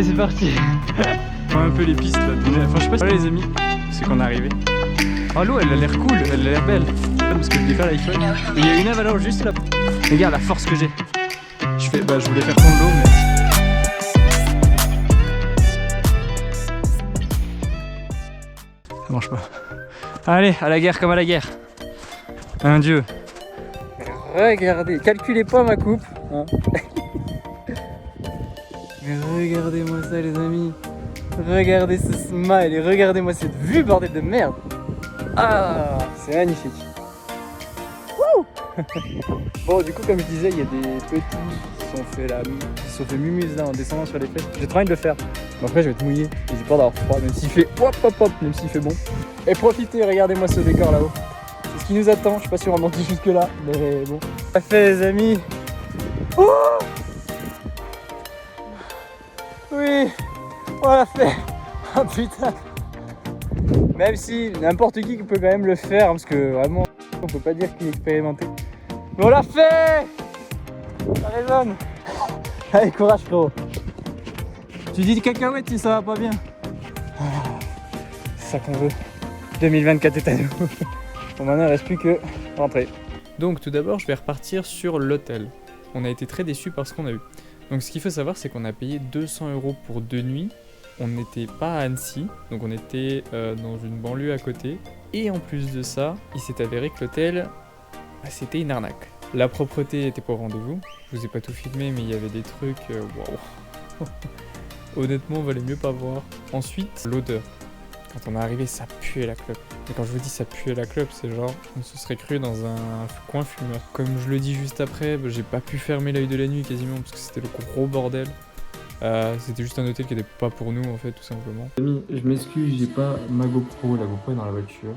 Allez, c'est parti. On voit un peu les pistes là. Enfin, je sais pas si les amis, c'est qu'on est arrivé. Oh, l'eau, elle a l'air cool, elle a l'air belle. Parce que je voulais faire l'iPhone. Il y a une avalanche juste là. Regarde la force que j'ai. Je voulais faire fondre l'eau, mais. Ça marche pas. Allez, à la guerre comme à la guerre. Un dieu. Regardez, calculez pas ma coupe. Hein. Mais regardez-moi ça les amis. Regardez ce smile et regardez-moi cette vue bordel de merde. Ah, c'est magnifique. Wouh. Bon du coup comme je disais il y a des petits qui se sont fait mumuse là en descendant sur les flèches. J'ai trop envie de le faire. Mais après je vais être mouillé et j'ai peur d'avoir froid même s'il fait même s'il fait bon. Et profitez, regardez-moi ce décor là-haut. C'est ce qui nous attend, je sais pas si on va monter jusque là, mais bon. Ça fait les amis. Oh oui, on l'a fait. Oh putain. Même si n'importe qui peut quand même le faire, parce que vraiment on peut pas dire qu'il est expérimenté. Mais on l'a fait. Ça résonne. Allez, courage frérot. Tu dis cacahuète si ça va pas bien. C'est ça qu'on veut. 2024 est à nous. Bon maintenant il reste plus que rentrer. Donc tout d'abord je vais repartir sur l'hôtel. On a été très déçus par ce qu'on a eu. Donc ce qu'il faut savoir c'est qu'on a payé 200 € pour 2 nuits. On n'était pas à Annecy, donc on était dans une banlieue à côté. Et en plus de ça, il s'est avéré que l'hôtel, c'était une arnaque. La propreté était pas au rendez-vous. Je vous ai pas tout filmé mais il y avait des trucs... Waouh. Honnêtement, on valait mieux pas voir. Ensuite, l'odeur. Quand on est arrivé, ça puait la clope. Et quand je vous dis ça puait la clope, c'est genre, on se serait cru dans un coin fumeur. Comme je le dis juste après, j'ai pas pu fermer l'œil de la nuit quasiment parce que c'était le gros bordel. C'était juste un hôtel qui était pas pour nous en fait, tout simplement. Amis, je m'excuse, j'ai pas ma GoPro, la GoPro est dans la voiture.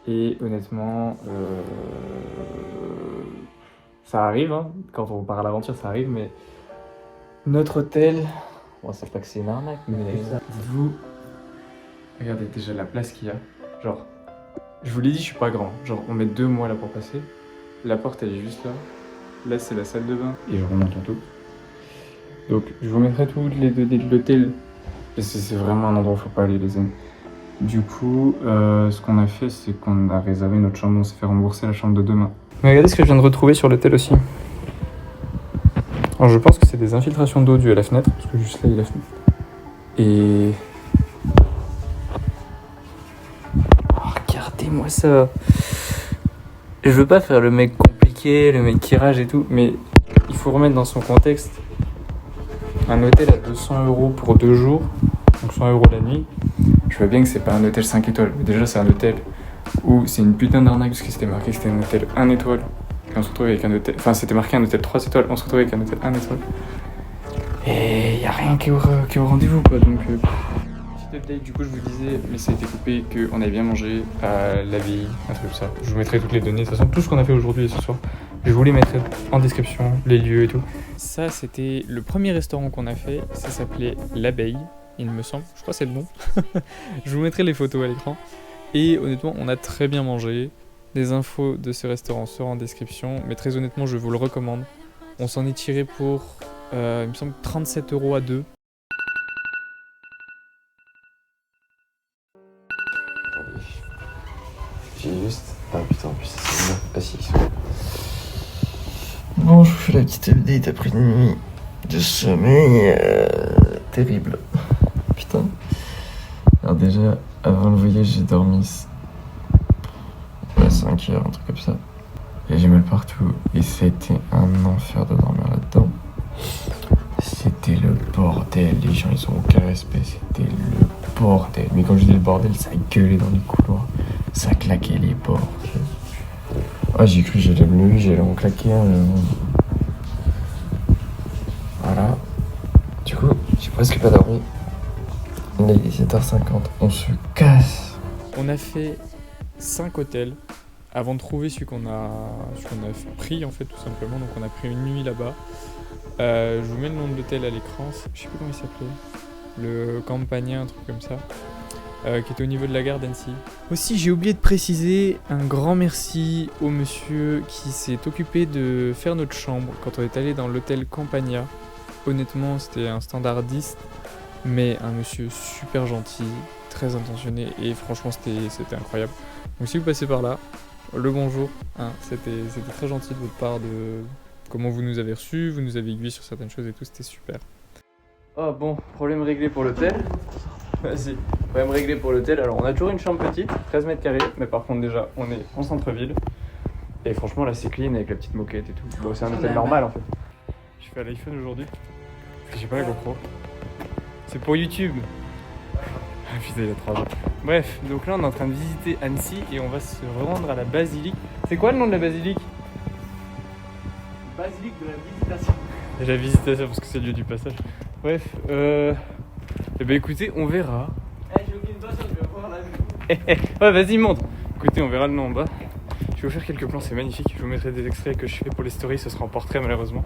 Et honnêtement, ça arrive, hein. Quand on part à l'aventure, ça arrive, mais notre hôtel, bon, c'est pas que c'est une arnaque, mais dites-vous, regardez déjà la place qu'il y a. Genre, je vous l'ai dit, je suis pas grand. Genre, on met 2 mois là pour passer. La porte, elle est juste là. Là, c'est la salle de bain. Et je remonte en tout. Donc, je vous mettrai toutes les données de l'hôtel. Parce que c'est vraiment un endroit où faut pas aller, les amis. Du coup, ce qu'on a fait, c'est qu'on a réservé notre chambre. On s'est fait rembourser la chambre de demain. Mais regardez ce que je viens de retrouver sur l'hôtel aussi. Alors, je pense que c'est des infiltrations d'eau dues à la fenêtre. Parce que juste là, il y a la fenêtre. Et... regardez-moi ça. Je veux pas faire le mec compliqué, le mec qui rage et tout, mais il faut remettre dans son contexte. Un hôtel à 200 € pour 2 jours, donc 100 € la nuit. Je vois bien que c'est pas un hôtel 5 étoiles, mais déjà c'est un hôtel où c'est une putain d'arnaque parce que c'était marqué que c'était un hôtel 1 étoile. Et on se retrouve avec un hôtel, enfin c'était marqué un hôtel 3 étoiles, on se retrouve avec un hôtel 1 étoile. Et y a rien qui est au rendez-vous quoi, donc... Petit update, du coup je vous disais, mais ça a été coupé, qu'on avait bien mangé à la vie, un truc comme ça. Je vous mettrai toutes les données, de toute façon tout ce qu'on a fait aujourd'hui et ce soir. Je vous les mettrai en description, les lieux et tout. Ça, c'était le premier restaurant qu'on a fait. Ça s'appelait L'Abeille, il me semble. Je crois que c'est le nom. Je vous mettrai les photos à l'écran. Et honnêtement, on a très bien mangé. Les infos de ce restaurant seront en description. Mais très honnêtement, je vous le recommande. On s'en est tiré pour, il me semble, 37 € à 2. J'ai juste... Ah putain, en plus c'est bien. Ah si, ils sont... Bon, je vous fais la petite update après une nuit de sommeil terrible. Putain. Alors déjà, avant le voyage, j'ai dormi à 5 heures, un truc comme ça. Et j'ai mal partout. Et c'était un enfer de dormir là-dedans. C'était le bordel. Les gens, ils ont aucun respect. C'était le bordel. Mais quand je dis le bordel, ça gueulait dans les couloirs. Ça claquait les portes. Ah, j'ai cru que j'allais me lever, j'allais en claquer un. Voilà. Du coup, j'ai presque pas dormi. Il est 17h50, on se casse. On a fait 5 hôtels avant de trouver celui qu'on a pris en fait tout simplement. Donc on a pris une nuit là-bas. Je vous mets le nom de l'hôtel à l'écran. Je sais plus comment il s'appelait. Le Campagna, un truc comme ça. Qui était au niveau de la gare d'Annecy. Aussi, j'ai oublié de préciser un grand merci au monsieur qui s'est occupé de faire notre chambre quand on est allé dans l'hôtel Campagna. Honnêtement, c'était un standardiste. mais un monsieur super gentil, très intentionné et franchement c'était incroyable. Donc si vous passez par là, le bonjour, hein, c'était très gentil de votre part de comment vous nous avez reçus, vous nous avez aiguillés sur certaines choses et tout, c'était super. Oh bon, problème réglé pour l'hôtel. Vas-y, problème réglé pour l'hôtel. Alors on a toujours une chambre petite, 13 mètres carrés, mais par contre déjà on est en centre-ville. Et franchement là c'est clean avec la petite moquette et tout. Bon c'est un hôtel normal en fait. Je fais à l'iPhone aujourd'hui, parce que j'ai pas la GoPro. C'est pour YouTube. Ah putain il y a 3 ans. Bref, donc là on est en train de visiter Annecy et on va se rendre à la basilique. C'est quoi le nom de la basilique? Basilique de la Visitation. Et la Visitation parce que c'est le lieu du passage. Bref, eh ben écoutez, on verra. J'ai aucune voiture, je vais voir la vue. Ouais, vas-y, monte. Écoutez, on verra le nom en bas. Je vais vous faire quelques plans, c'est magnifique. Je vous mettrai des extraits que je fais pour les stories, ce sera en portrait malheureusement.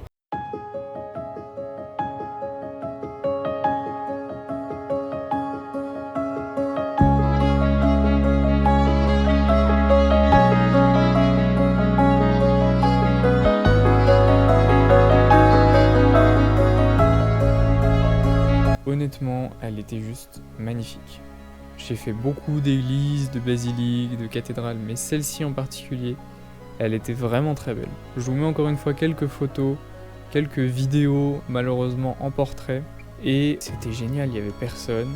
Honnêtement, elle était juste magnifique. J'ai fait beaucoup d'églises, de basiliques, de cathédrales, mais celle-ci en particulier, elle était vraiment très belle. Je vous mets encore une fois quelques photos, quelques vidéos, malheureusement en portrait, et c'était génial, il n'y avait personne.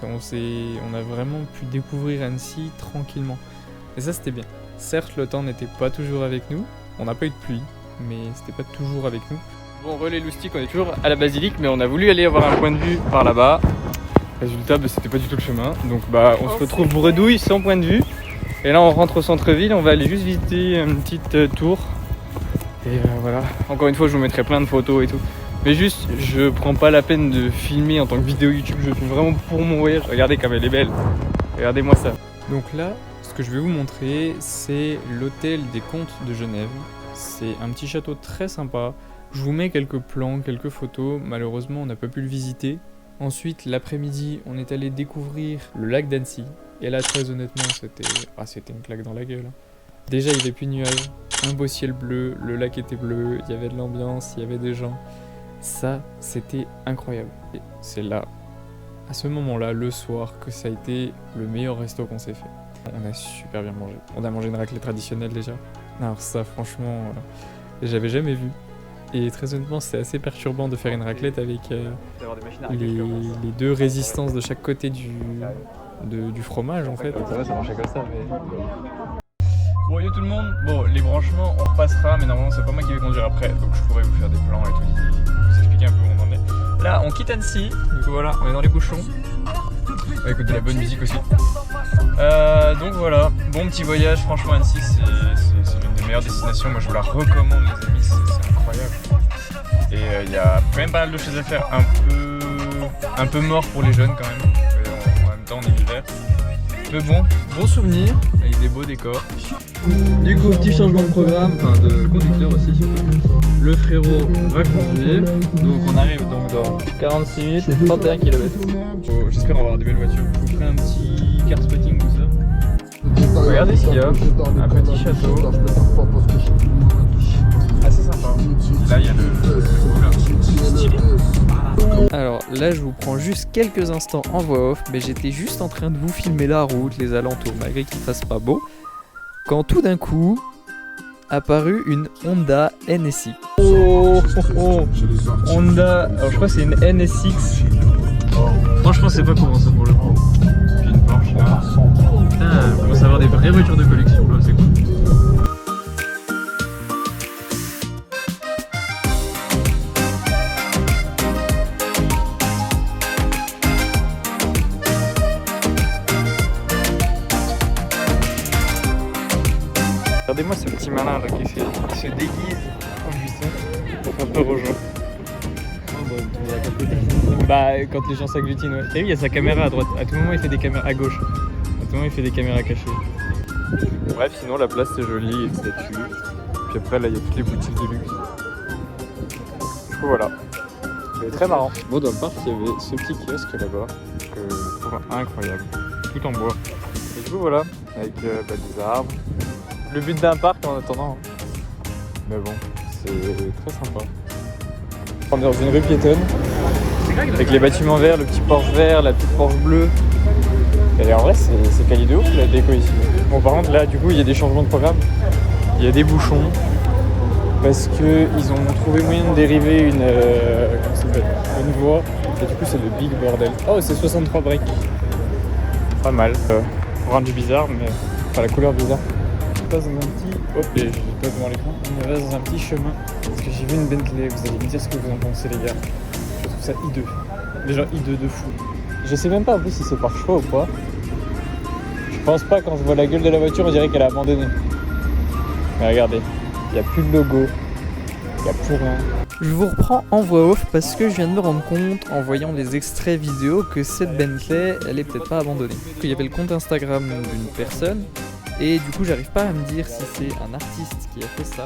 On a vraiment pu découvrir Annecy tranquillement. Et ça c'était bien. Certes, le temps n'était pas toujours avec nous, on n'a pas eu de pluie, mais c'était pas toujours avec nous. Bon, relais loustique, on est toujours à la basilique, mais on a voulu aller avoir un point de vue par là-bas. Résultat, c'était pas du tout le chemin. Donc on se retrouve bredouille sans point de vue. Et là, on rentre au centre-ville, on va aller juste visiter une petite tour. Et voilà, encore une fois, je vous mettrai plein de photos et tout. Mais juste, je prends pas la peine de filmer en tant que vidéo YouTube, je filme vraiment pour mon voyage. Regardez comme elle est belle. Regardez-moi ça. Donc là, ce que je vais vous montrer, c'est l'hôtel des Comtes de Genève. C'est un petit château très sympa. Je vous mets quelques plans, quelques photos, malheureusement on n'a pas pu le visiter. Ensuite l'après-midi on est allé découvrir le lac d'Annecy. Et là très honnêtement c'était une claque dans la gueule. Déjà il n'y avait plus de nuages, un beau ciel bleu, le lac était bleu, il y avait de l'ambiance, il y avait des gens. Ça c'était incroyable. Et c'est là, à ce moment-là, le soir, que ça a été le meilleur resto qu'on s'est fait. On a super bien mangé. On a mangé une raclette traditionnelle déjà. Alors ça franchement, j'avais jamais vu. Et très honnêtement, c'est assez perturbant de faire une raclette avec les deux résistances de chaque côté du fromage en fait. Ça va, ça marchait comme ça, mais... Bon, yo tout le monde, bon, les branchements on repassera, mais normalement c'est pas moi qui vais conduire après, donc je pourrais vous faire des plans et tout, vous expliquer un peu où on en est. Là, on quitte Annecy, du coup voilà, on est dans les bouchons. On va écouter de la bonne musique aussi. Donc voilà, bon petit voyage, franchement Annecy c'est l'une des meilleures destinations, moi je vous la recommande les amis, c'est incroyable. Et il y a quand même pas mal de choses à faire, un peu mort pour les jeunes quand même, en même temps on est l'hiver. Mais bon souvenir, avec des beaux décors. Du coup, petit changement de programme, enfin de conducteur aussi. Le frérot va conduire, donc on arrive donc dans 46 minutes et 31 km. J'espère avoir des belles voitures. Je vous ferai un petit car spotting tout ça. Regardez ce qu'il y a, un petit château. Assez sympa. Là il y a le stylé. Alors là je vous prends juste quelques instants en voix off, mais j'étais juste en train de vous filmer la route, les alentours, malgré qu'il fasse pas beau, quand tout d'un coup apparut une Honda NSX. Honda, alors je crois que c'est une NSX. Franchement c'est pas courant ça pour le coup. Puis une Porsche là. Putain, on commence à avoir des vraies voitures de collection là, c'est cool. Regardez-moi ce petit malin là qui se déguise en buisson pour faire peur aux gens. Bah quand les gens s'agglutinent, ouais. Et oui, il y a sa caméra à droite, à tout moment il fait des caméras à gauche. À tout moment il fait des caméras cachées. Bref, sinon la place c'est joli, il y a des statues. Puis après là il y a toutes les boutiques de luxe. Du coup voilà. C'est très marrant. Bon, dans le parc il y avait ce petit kiosque là-bas que je trouve incroyable. Tout en bois. Et du coup voilà, avec des arbres. Le but d'un parc en attendant. Mais bon, c'est très sympa. On est dans une rue piétonne Avec les bâtiments verts, le petit Porsche vert, la petite Porsche bleue. Et en vrai, c'est quali de ouf la déco ici. Bon, par contre, là, du coup, il y a des changements de programme. Il y a des bouchons. Parce qu'ils ont trouvé moyen de dériver une voie. Et du coup, c'est le big bordel. Oh, c'est 63 breaks. Pas mal. Orange bizarre, mais. Enfin, la couleur bizarre. On passe dans un petit. Hop, et je vais pas devant l'écran. On passe dans un petit chemin. Parce que j'ai vu une Bentley. Vous allez me dire ce que vous en pensez, les gars. Je trouve ça hideux. Déjà hideux de fou. Je sais même pas en plus si c'est par choix ou pas. Je pense pas, quand je vois la gueule de la voiture, on dirait qu'elle a abandonné. Mais regardez, il n'y a plus de logo, il n'y a plus rien. Je vous reprends en voix off parce que je viens de me rendre compte en voyant les extraits vidéo que cette Bentley, elle est peut-être pas abandonnée. Il y avait le compte Instagram d'une personne et du coup j'arrive pas à me dire si c'est un artiste qui a fait ça.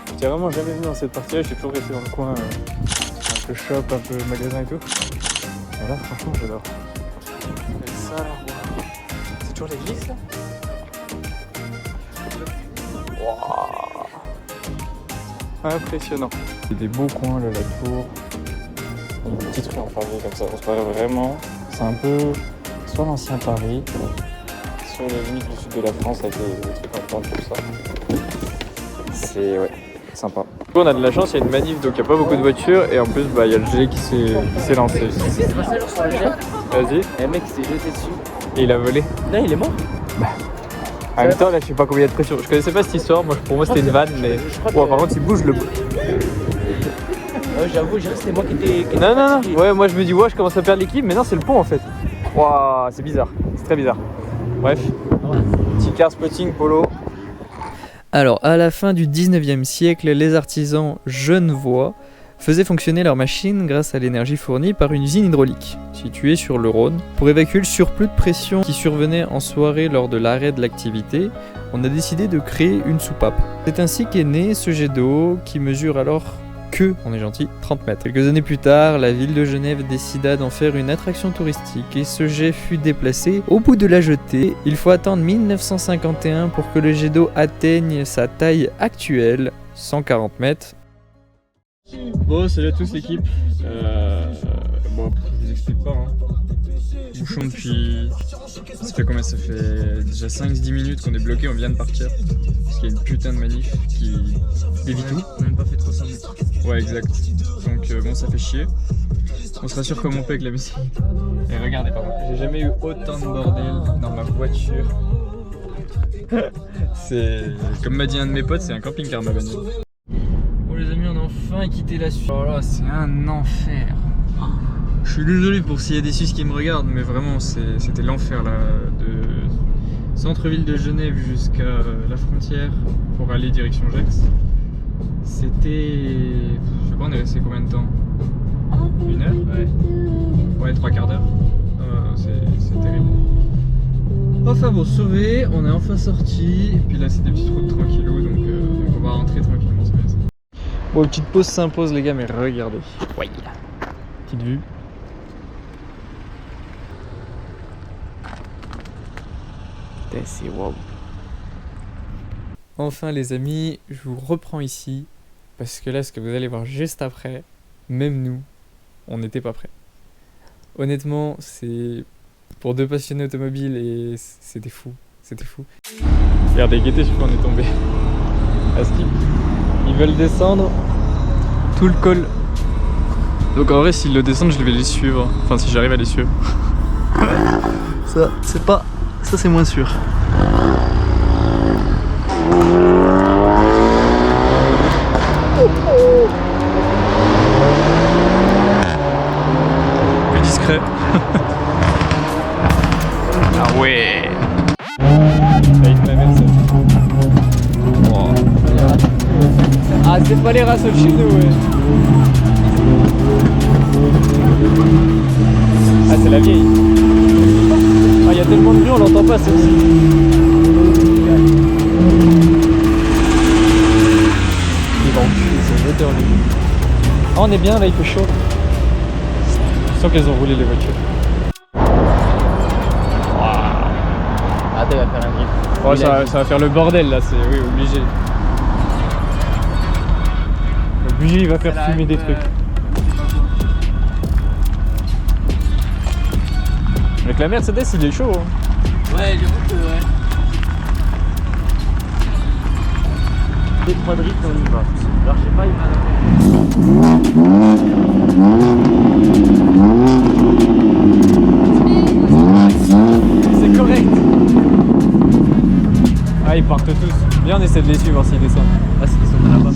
J'étais vraiment jamais venu dans cette partie-là, j'ai toujours resté dans le coin un peu shop, un peu magasin et tout. Et là franchement j'adore. Et ça là, wow. C'est toujours l'église là. Wow. Impressionnant. C'est des beaux coins là, la tour. Une petite rue en pavé comme ça, on se paraît vraiment. C'est un peu soit l'ancien Paris, soit la limite du sud de la France avec des trucs en plante comme ça. C'est ouais, sympa. On a de la chance, il y a une manif donc il n'y a pas beaucoup de voitures et en plus il y a le jet qui s'est lancé. C'est pas ça, genre sur le jet. Vas-y. Et un mec s'est jeté dessus. Et il a volé. Là, il est mort. En même temps, là, je sais pas combien il y a de pression. Je connaissais pas cette histoire, pour moi c'était une vanne, mais. Ouais, par contre, il bouge le. J'avoue, c'était moi qui étais. Non. Ouais, moi je me dis, ouais, je commence à perdre l'équipe, mais non, c'est le pont en fait. Waouh, c'est bizarre. C'est très bizarre. Bref. Petit car spotting polo. Alors, à la fin du 19e siècle, les artisans genevois faisaient fonctionner leur machine grâce à l'énergie fournie par une usine hydraulique, située sur le Rhône. Pour évacuer le surplus de pression qui survenait en soirée lors de l'arrêt de l'activité, on a décidé de créer une soupape. C'est ainsi qu'est né ce jet d'eau qui mesure alors que, on est gentil, 30 mètres. Quelques années plus tard, la ville de Genève décida d'en faire une attraction touristique et ce jet fut déplacé au bout de la jetée. Il faut attendre 1951 pour que le jet d'eau atteigne sa taille actuelle, 140 mètres. Bon, salut à tous l'équipe. Bon, je vous explique pas. Bouchon depuis. Ça fait combien? Ça fait déjà 5-10 minutes qu'on est bloqué, on vient de partir. Parce qu'il y a une putain de manif qui dévie tout. On n'a même pas fait 300 mètres. Ouais, exact. Donc bon, ça fait chier. On se rassure comme on peut avec la musique. Et regardez, par contre, j'ai jamais eu autant de bordel dans ma voiture. C'est. Comme m'a dit un de mes potes, c'est un camping-car ma bagnole. Bon les amis, on a enfin quitté la Suisse. Oh là, c'est un enfer. Je suis désolé pour s'il y a des Suisses qui me regardent, mais vraiment c'était l'enfer là, de centre-ville de Genève jusqu'à la frontière pour aller direction Gex. C'était, je sais pas, on est resté combien de temps? 1 heure? Ouais, 3 quarts d'heure. C'est terrible. Enfin bon, sauvé, on est enfin sorti. Et puis là, c'est des petites routes tranquillou, donc on va rentrer tranquillement, c'est bien ça. Bon, petite pause s'impose les gars, mais regardez. Ouais. Petite vue. C'est wow. Enfin les amis, je vous reprends ici, parce que là ce que vous allez voir juste après, même nous, on n'était pas prêts. Honnêtement, c'est pour deux passionnés automobiles et c'était fou, c'était fou. Regardez, guettez sur quoi on est tombé. À Skip. Ils veulent descendre tout le col. Donc en vrai, s'ils le descendent, je vais les suivre. Enfin, si j'arrive à les suivre. Ça, c'est pas... Ça, c'est moins sûr. Plus discret. Ah ouais. Avec ma mère, ça. Wow. Ah c'est pas les races de chez nous ouais. Ah, c'est la vieille. Ah, il y a tellement de bruit, on l'entend pas celle-ci. Il va enculer, c'est jeté en ligne. Ah, on est bien là, il fait chaud. Je sens qu'elles ont roulé les voitures. Ah tu vas faire un grip. Oh, ça va faire le bordel là, c'est oui, obligé. Obligé, il va faire fumer des trucs. Avec la Mercedes, il est chaud. Hein. Ouais, j'avoue que ouais. Les 3 drifts, on y va. Alors, je sais pas, il va. C'est correct. Ah, ils partent tous. Viens, on essaie de les suivre s'ils descendent. Ah, s'ils descendent là-bas.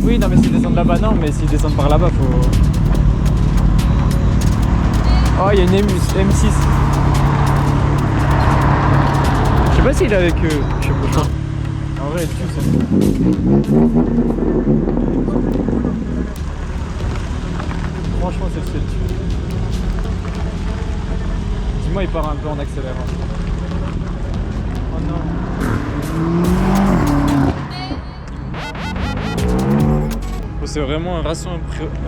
Oui, non, mais s'ils descendent là-bas, non, mais s'ils descendent par là-bas, faut. Oh, il y a une M6. Je sais pas s'il est avec eux. Je sais pas. En vrai, elle tue ça. Franchement, c'est le seul tue. Dis-moi, il part un peu en accélérant. Oh non. Oh, c'est vraiment un ration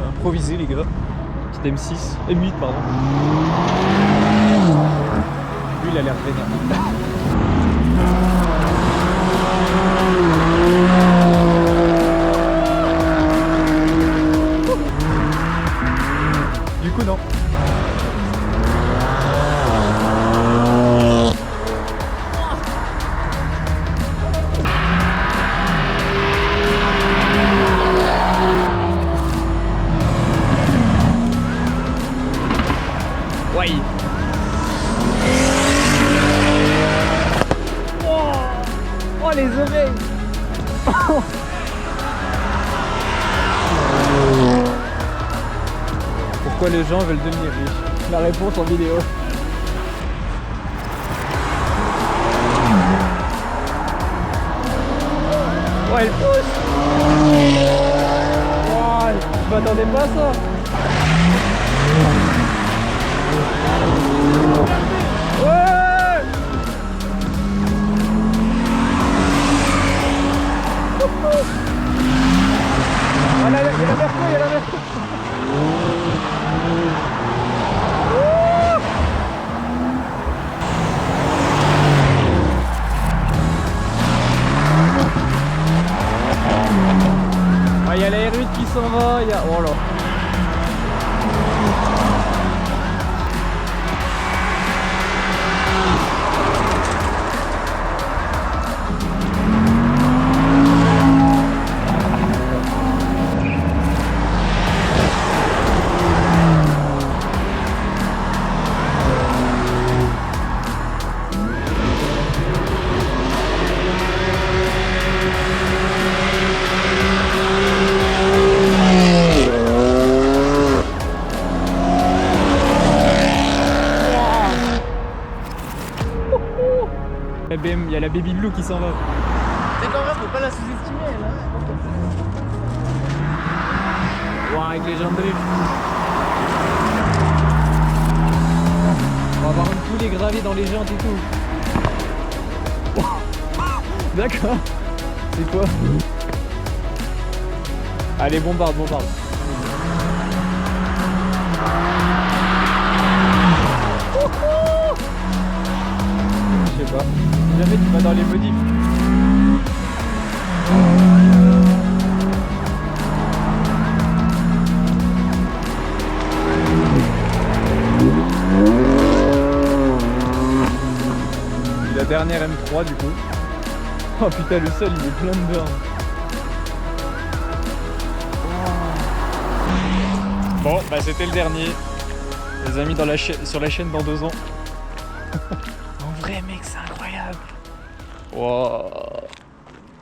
improvisé, les gars. Petite M6. M8, pardon. Lui, il a l'air vénère. Du coup, non. Ouais. Oh, les oreilles. Pourquoi les gens veulent devenir riches? La réponse en vidéo. Oh, elle pousse. Oh, je m'attendais pas à ça. Ouais. Ah là, il y a la Merco, il y a la Merco. Ah, il y a la R8 qui s'en va, il y a... Oh là. Il y a la Baby Blue qui s'en va. C'est quand même, faut pas la sous-estimer là. Wow, avec les jambes drift. On va avoir tous les gravés dans les jantes et tout. D'accord. C'est quoi? Allez, bombarde, bombarde. Je sais pas. Jamais tu vas dans les modifs. La dernière M3 du coup. Oh putain, le sol il est plein de burn. Bon, bah c'était le dernier. Les amis dans la sur la chaîne dans 2 ans. En vrai mec, c'est incroyable. Wow.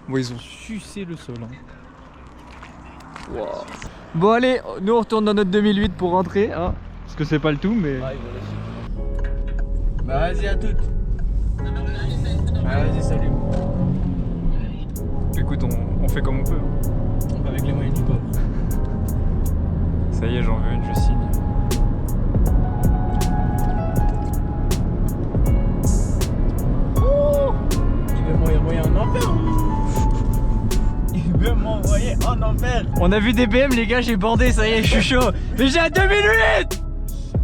Bon, ils ont sucé le sol. Hein. Wow. Bon allez, nous on retourne dans notre 2008 pour rentrer, hein. Parce que c'est pas le tout, mais... Bah vas-y à toutes. Vas-y, salut. Écoute, on fait comme on peut. On va avec les moyens du pauvre. Ça y est, j'en veux une, je signe. Il veut m'envoyer en enfer. Il veut m'envoyer en enfer. On a vu des BM les gars, j'ai bandé, ça y est, je suis chaud. Mais j'ai un 2008.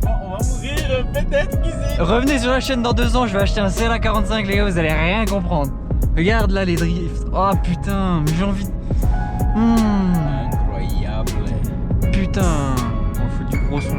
On va mourir, peut-être, qui sait. Revenez sur la chaîne dans 2 ans, je vais acheter un CLA45 les gars, vous allez rien comprendre. Regarde là les drifts. Oh putain, mais j'ai envie de... Incroyable. Putain. On fout du gros son.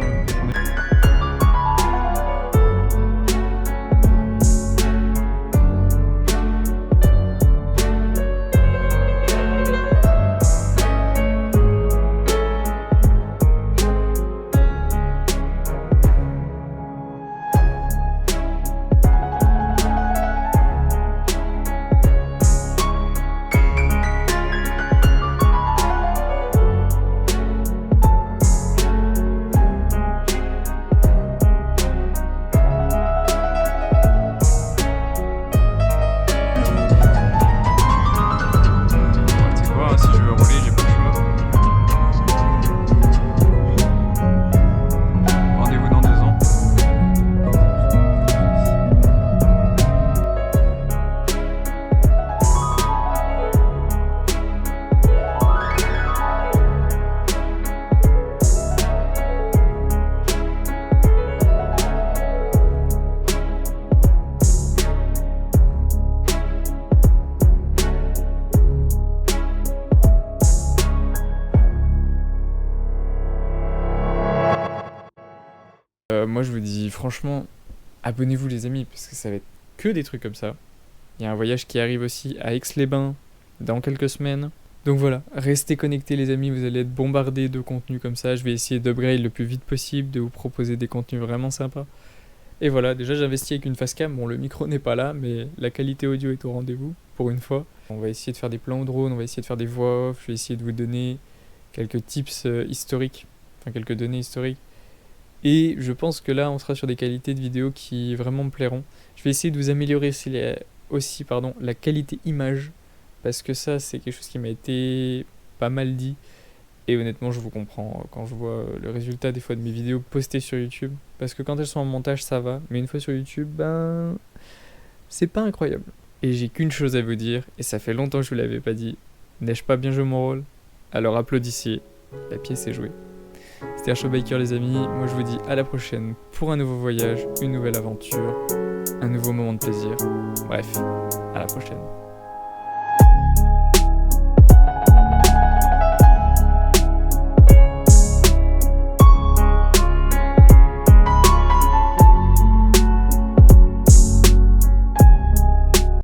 moi je vous dis franchement, abonnez-vous les amis, parce que ça va être que des trucs comme ça. Il y a un voyage qui arrive aussi à Aix-les-Bains dans quelques semaines. Donc voilà, restez connectés les amis, vous allez être bombardés de contenu comme ça. Je vais essayer d'upgrade le plus vite possible, de vous proposer des contenus vraiment sympas. Et voilà, déjà j'investis avec une facecam, bon le micro n'est pas là, mais la qualité audio est au rendez-vous, pour une fois. On va essayer de faire des plans au drone, on va essayer de faire des voix off, je vais essayer de vous donner quelques tips historiques, enfin quelques données historiques. Et je pense que là on sera sur des qualités de vidéo qui vraiment me plairont. Je vais essayer de vous améliorer aussi la qualité image, parce que ça c'est quelque chose qui m'a été pas mal dit. Et honnêtement, je vous comprends quand je vois le résultat des fois de mes vidéos postées sur YouTube. Parce que quand elles sont en montage, ça va. Mais une fois sur YouTube, ben, c'est pas incroyable. Et j'ai qu'une chose à vous dire, et ça fait longtemps que je vous l'avais pas dit. N'ai-je pas bien joué mon rôle? Alors applaudissez, la pièce est jouée. C'était Archobiker les amis, moi je vous dis à la prochaine pour un nouveau voyage, une nouvelle aventure, un nouveau moment de plaisir. Bref, à la prochaine.